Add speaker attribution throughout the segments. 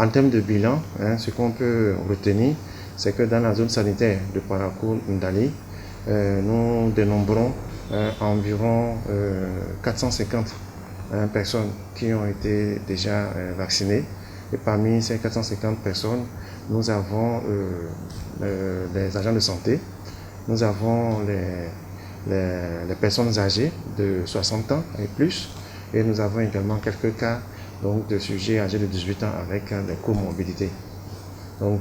Speaker 1: En termes de bilan, ce qu'on peut retenir, c'est que dans la zone sanitaire de Parakou-Ndali, nous dénombrons environ 450 personnes qui ont été déjà vaccinées. Et parmi ces 450 personnes, nous avons les agents de santé, nous avons les personnes âgées de 60 ans et plus, et nous avons également quelques cas donc, de sujets âgés de 18 ans avec des comorbidités. Donc,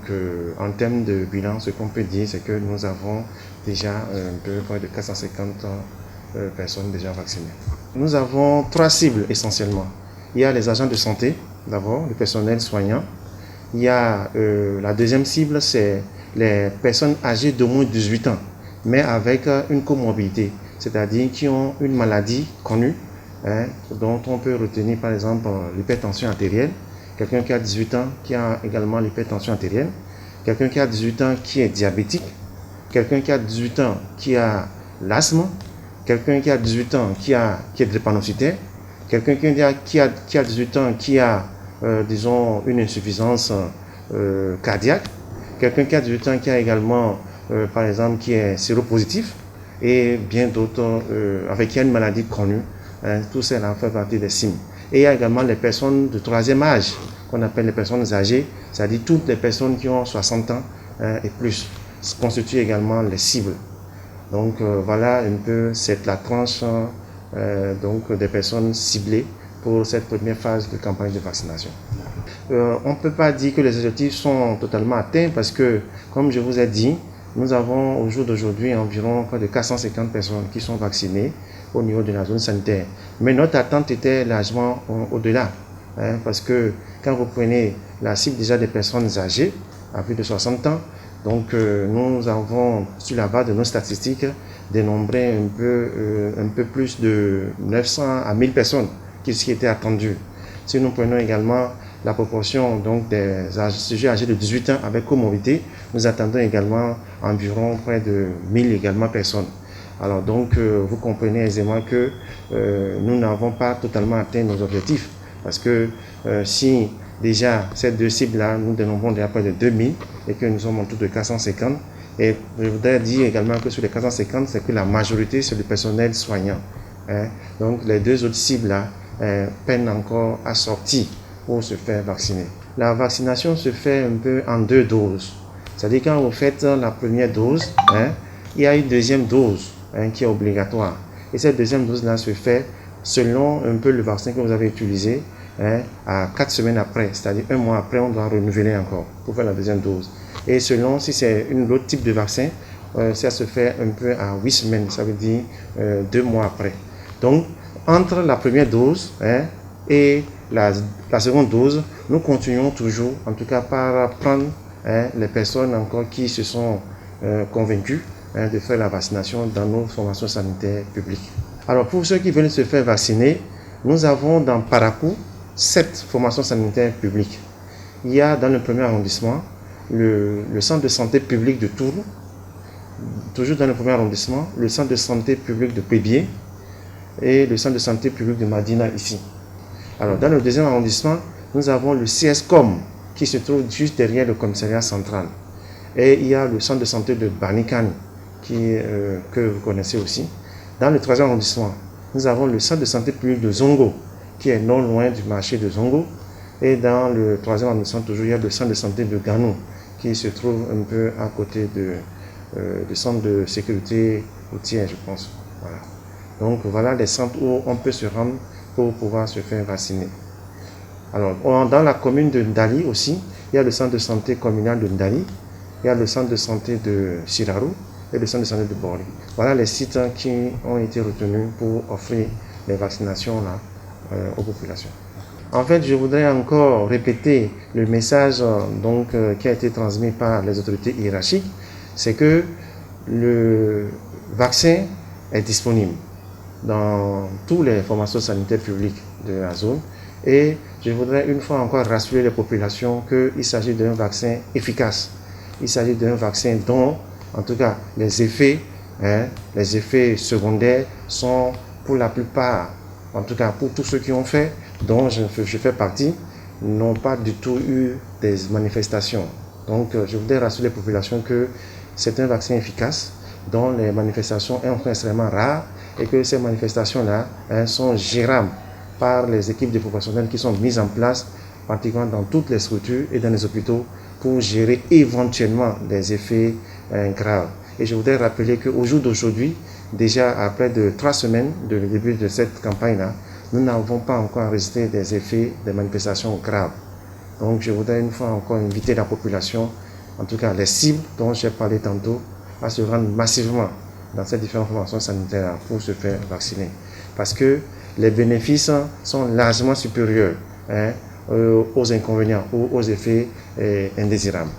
Speaker 1: en termes de bilan, ce qu'on peut dire, c'est que nous avons déjà un peu près de 450 personnes déjà vaccinées. Nous avons 3 cibles essentiellement. Il y a les agents de santé, d'abord, le personnel soignant. Il y a la deuxième cible, c'est les personnes âgées d'au moins 18 ans, mais avec une comorbidité, c'est-à-dire qui ont une maladie connue, dont on peut retenir par exemple l'hypertension artérielle, quelqu'un qui a 18 ans qui a également l'hypertension artérielle, quelqu'un qui a 18 ans qui est diabétique, quelqu'un qui a 18 ans qui a l'asthme, quelqu'un qui a 18 ans qui est drépanocytaire, quelqu'un qui a 18 ans qui a, disons, une insuffisance cardiaque, quelqu'un qui a 18 ans qui a également, par exemple, qui est séropositif, et bien d'autres avec qui a une maladie connue. Tout cela fait partie des signes. Et il y a également les personnes de troisième âge, qu'on appelle les personnes âgées, c'est-à-dire toutes les personnes qui ont 60 ans et plus, constituent également les cibles. Donc voilà un peu la tranche donc, des personnes ciblées pour cette première phase de campagne de vaccination. On ne peut pas dire que les objectifs sont totalement atteints parce que, comme je vous ai dit, nous avons au jour d'aujourd'hui environ près de 450 personnes qui sont vaccinées au niveau de la zone sanitaire. Mais notre attente était largement au-delà, parce que quand vous prenez la cible déjà des personnes âgées, à plus de 60 ans, donc nous avons, sur la base de nos statistiques, dénombré un peu plus de 900 à 1000 personnes qui étaient attendues. Si nous prenons également la proportion donc, des sujets âgés de 18 ans avec comorbidité, nous attendons également environ près de 1000 également personnes. Alors donc, vous comprenez aisément que nous n'avons pas totalement atteint nos objectifs. Parce que si déjà ces deux cibles-là, nous dénombrons déjà près de 2000 et que nous sommes en tout de 450, et je voudrais dire également que sur les 450, c'est que la majorité, c'est le personnel soignant. Donc les deux autres cibles-là peinent encore à sortir pour se faire vacciner. La vaccination se fait un peu en 2 doses. C'est-à-dire quand vous faites la première dose, il y a une deuxième dose qui est obligatoire. Et cette deuxième dose-là se fait selon un peu le vaccin que vous avez utilisé à 4 semaines après, c'est-à-dire 1 mois après, on doit renouveler encore pour faire la deuxième dose. Et selon si c'est un autre type de vaccin, ça se fait un peu à 8 semaines, ça veut dire 2 mois après. Donc, entre la première dose et la seconde dose, nous continuons toujours, en tout cas par prendre les personnes encore qui se sont convaincues de faire la vaccination dans nos formations sanitaires publiques. Alors pour ceux qui veulent se faire vacciner, nous avons dans Parakou 7 formations sanitaires publiques. Il y a dans le premier arrondissement le centre de santé public de Tours, toujours dans le premier arrondissement, le centre de santé public de Pébié et le centre de santé public de Madina ici. Alors dans le deuxième arrondissement, nous avons le CSCOM qui se trouve juste derrière le commissariat central. Et il y a le centre de santé de Banikani que vous connaissez aussi. Dans le troisième arrondissement, nous avons le centre de santé public de Zongo qui est non loin du marché de Zongo. Et dans le troisième arrondissement, toujours, il y a le centre de santé de Ganou qui se trouve un peu à côté du centre de sécurité routière, je pense. Voilà. Donc voilà les centres où on peut se rendre pour pouvoir se faire vacciner. Alors, dans la commune de Ndali aussi, il y a le centre de santé communal de Ndali, il y a le centre de santé de Sirarou et le centre de santé de Bori. Voilà les sites qui ont été retenus pour offrir les vaccinations là, aux populations. En fait, je voudrais encore répéter le message qui a été transmis par les autorités hiérarchiques, c'est que le vaccin est disponible dans toutes les formations sanitaires publiques de la zone. Et je voudrais une fois encore rassurer les populations qu'il s'agit d'un vaccin efficace. Il s'agit d'un vaccin dont, en tout cas, les effets secondaires sont pour la plupart, en tout cas pour tous ceux qui ont fait, dont je fais partie, n'ont pas du tout eu des manifestations. Donc, je voudrais rassurer les populations que c'est un vaccin efficace dont les manifestations sont extrêmement rares et que ces manifestations-là sont gérables par les équipes de professionnels qui sont mises en place, particulièrement dans toutes les structures et dans les hôpitaux, pour gérer éventuellement des effets graves. Et je voudrais rappeler qu'au jour d'aujourd'hui, déjà après de 3 semaines de début de cette campagne-là, nous n'avons pas encore enregistré des effets, des manifestations graves. Donc je voudrais une fois encore inviter la population, en tout cas les cibles dont j'ai parlé tantôt, à se rendre massivement dans ces différentes formations sanitaires pour se faire vacciner. Parce que les bénéfices sont largement supérieurs aux inconvénients ou aux effets indésirables.